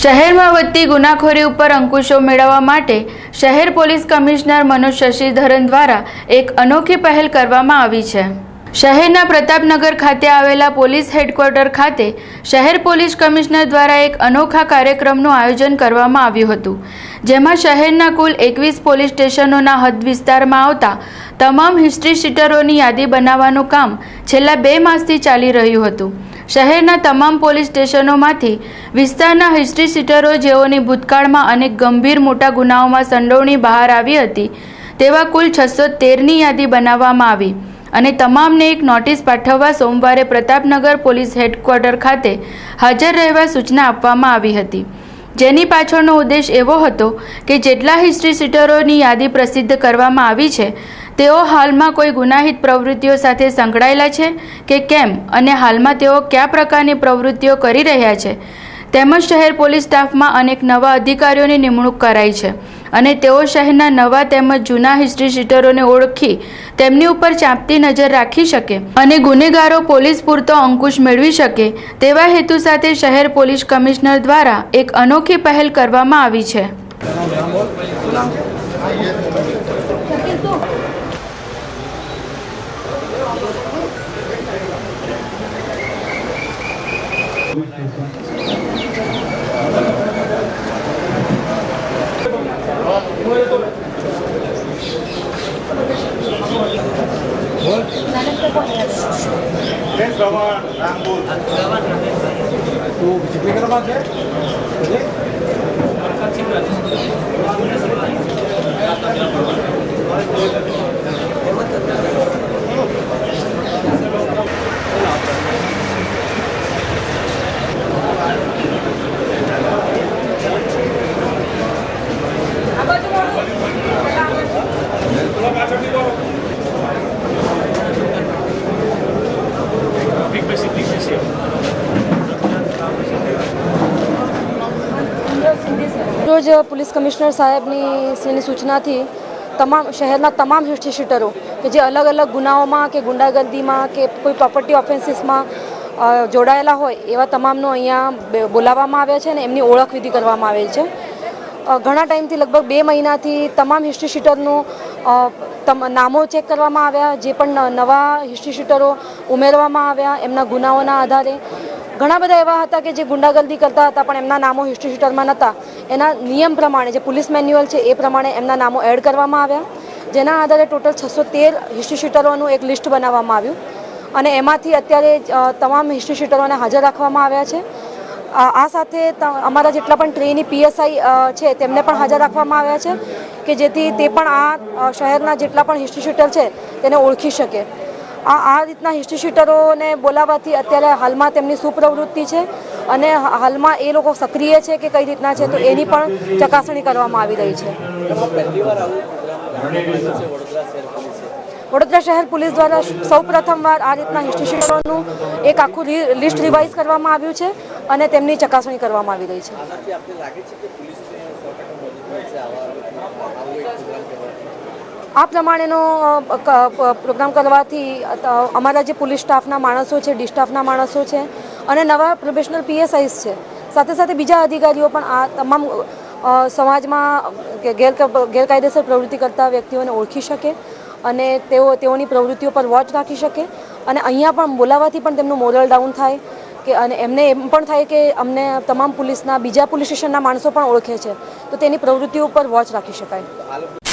શહેરમાં વધતી ગુનાખોરી ઉપર અંકુશો મેળવવા માટે શહેર પોલીસ કમિશનર મનોજ શશિધરન દ્વારા એક અનોખી પહેલ કરવામાં આવી છે। શહેરના પ્રતાપનગર ખાતે આવેલા પોલીસ હેડક્વાર્ટર ખાતે શહેર પોલીસ કમિશનર દ્વારા એક અનોખા કાર્યક્રમનું આયોજન કરવામાં આવ્યું હતું, જેમાં શહેરના કુલ 21 પોલીસ સ્ટેશનોના હદ વિસ્તારમાં આવતા તમામ હિસ્ટ્રી શીટરોની યાદી બનાવવાનું કામ છેલ્લા 2 માસથી ચાલી રહ્યું હતું। શહેરના તમામ પોલીસ સ્ટેશનોમાંથી વિસ્તારના હિસ્ટ્રી શીટરો જેઓની ભૂતકાળમાં અનેક ગંભીર મોટા ગુનાઓમાં સંડોવણી બહાર આવી હતી તેવા કુલ 613ની યાદી બનાવવામાં આવી અને તમામને એક નોટિસ પાઠવવા સોમવારે પ્રતાપનગર પોલીસ હેડક્વાર્ટર ખાતે હાજર રહેવા સૂચના આપવામાં આવી હતી, જેની પાછળનો ઉદ્દેશ એવો હતો કે જેટલા હિસ્ટ્રી શીટરોની યાદી પ્રસિદ્ધ કરવામાં આવી છે તેઓ હાલમાં કોઈ ગુનાહિત પ્રવૃત્તિઓ સાથે સંકળાયેલા છે કે કેમ અને હાલમાં તેઓ કયા પ્રકારની પ્રવૃત્તિઓ કરી રહ્યા છે, તેમજ શહેર પોલીસ સ્ટાફમાં અનેક નવા અધિકારીઓની નિમણૂક કરાઈ છે અને તેઓ શહેરના નવા તેમજ જૂના હિસ્ટ્રી શીટરોને ઓળખી તેમની ઉપર ચાંપતી નજર રાખી શકે અને ગુનેગારો પોલીસ પૂરતો અંકુશ મેળવી શકે તેવા હેતુ સાથે શહેર પોલીસ કમિશનર દ્વારા એક અનોખી પહેલ કરવામાં આવી છે। रोज पुलिस कमिश्नर साहेबनी सूचनाथी तमाम शहरना तमाम हिस्ट्री शीटरो के जे अलग अलग गुनाओं के गुंडागर्दी में के कोई प्रॉपर्टी ऑफेन्सीस में जोड़ायेला होय एवा तमामनो अहींया बोलाववामां आव्या छे ने एमनी ओळख विधि करवामां आवेल छे। घणा टाइमथी लगभग 2 महीनाथी तमाम हिस्ट्री शीटरનું नामो चेक करवामां आव्या, जे पण नवा हिस्ट्री शीटरो उमेरवामां आव्या एमना गुनाओना आधारे घણા બધા એવા હતા કે જે ગુંડાગર્દી કરતા હતા પણ એમના નામો હિસ્ટ્રી શીટરમાં નહોતા। એના નિયમ પ્રમાણે જે પોલીસ મેન્યુઅલ છે એ પ્રમાણે એમના નામો એડ કરવામાં આવ્યા, જેના આધારે ટોટલ 613 હિસ્ટ્રી શીટરોનું એક લિસ્ટ બનાવવામાં આવ્યું અને એમાંથી અત્યારે તમામ હિસ્ટ્રી શીટરોને હાજર રાખવામાં આવ્યા છે। આ સાથે અમારા જેટલા પણ ટ્રેની પીએસઆઈ છે તેમને પણ હાજર રાખવામાં આવ્યા છે કે જેથી તે પણ આ શહેરના જેટલા પણ હિસ્ટ્રી શીટર છે તેને ઓળખી શકે। આ રીતના હિસ્ટ્રી શીટરોને બોલાવવાથી અત્યારે હાલમાં તેમની શું પ્રવૃત્તિ છે અને હાલમાં એ લોકો સક્રિય છે કે કઈ રીતના છે તો એની પણ ચકાસણી કરવામાં આવી રહી છે। વડોદરા શહેર પોલીસ દ્વારા સૌ પ્રથમવાર આ રીતના હિસ્ટ્રી શીટરોનું એક આખું લિસ્ટ રિવાઇઝ કરવામાં આવ્યું છે અને તેમની ચકાસણી કરવામાં આવી રહી છે। આ પ્રમાણેનો પ્રોગ્રામ કરવાથી અમારા જે પોલીસ સ્ટાફના માણસો છે, ડી સ્ટાફના માણસો છે અને નવા પ્રોબેશનલ પીએસઆઈસ છે, સાથે સાથે બીજા અધિકારીઓ પણ આ તમામ સમાજમાં ગેરકાયદેસર પ્રવૃત્તિ કરતા વ્યક્તિઓને ઓળખી શકે અને તેઓની પ્રવૃત્તિઓ પર વોચ રાખી શકે અને અહીંયા પણ બોલાવવાથી પણ તેમનું મોરલ ડાઉન થાય કે અને એમને એમ પણ થાય કે અમને તમામ પોલીસના બીજા પોલીસ સ્ટેશનના માણસો પણ ઓળખે છે તો તેની પ્રવૃત્તિઓ પર વોચ રાખી શકાય।